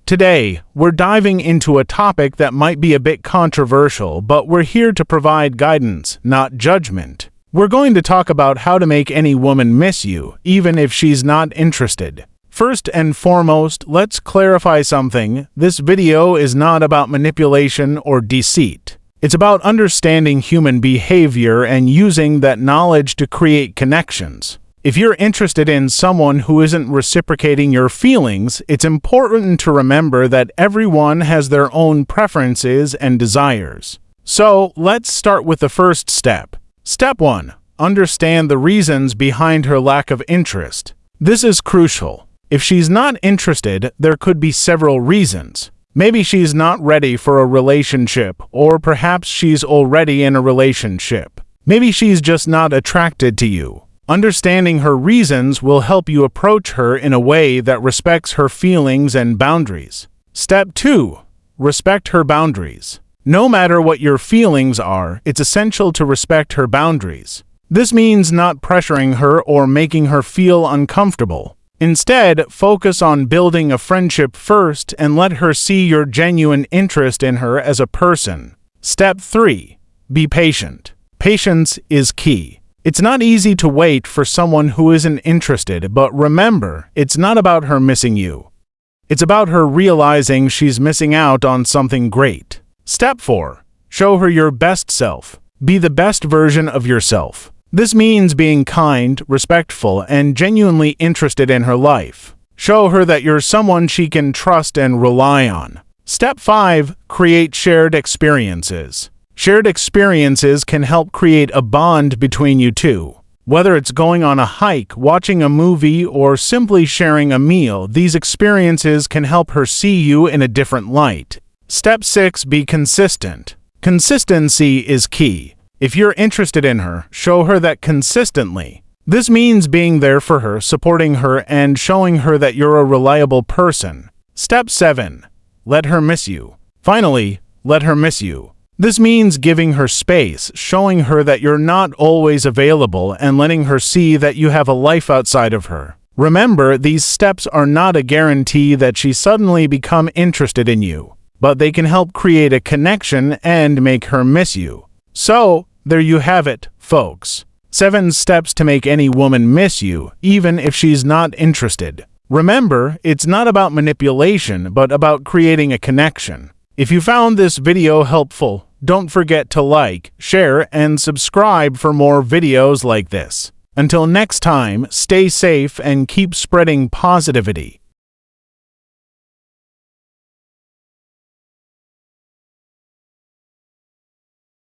Today, we're diving into a topic that might be a bit controversial, but we're here to provide guidance, not judgment. We're going to talk about how to make any woman miss you, even if she's not interested. First and foremost, let's clarify something. This video is not about manipulation or deceit. It's about understanding human behavior and using that knowledge to create connections. If you're interested in someone who isn't reciprocating your feelings, it's important to remember that everyone has their own preferences and desires. So, let's start with the first step. Step 1. Understand the reasons behind her lack of interest. This is crucial. If she's not interested, there could be several reasons. Maybe she's not ready for a relationship, or perhaps she's already in a relationship. Maybe she's just not attracted to you. Understanding her reasons will help you approach her in a way that respects her feelings and boundaries. Step 2. Respect her boundaries. No matter what your feelings are, it's essential to respect her boundaries. This means not pressuring her or making her feel uncomfortable. Instead, focus on building a friendship first and let her see your genuine interest in her as a person. Step 3. Be patient. Patience is key. It's not easy to wait for someone who isn't interested, but remember, it's not about her missing you. It's about her realizing she's missing out on something great. Step 4. Show her your best self. Be the best version of yourself. This means being kind, respectful, and genuinely interested in her life. Show her that you're someone she can trust and rely on. Step 5. Create shared experiences. Shared experiences can help create a bond between you two. Whether it's going on a hike, watching a movie, or simply sharing a meal, these experiences can help her see you in a different light. Step 6. Be consistent. Consistency is key. If you're interested in her, show her that consistently. This means being there for her, supporting her, and showing her that you're a reliable person. Step 7. Let her miss you. Finally, let her miss you. This means giving her space, showing her that you're not always available, and letting her see that you have a life outside of her. Remember, these steps are not a guarantee that she suddenly become interested in you, but they can help create a connection and make her miss you. So, there you have it, folks. 7 steps to make any woman miss you, even if she's not interested. Remember, it's not about manipulation, but about creating a connection. If you found this video helpful, don't forget to like, share, and subscribe for more videos like this. Until next time, stay safe and keep spreading positivity.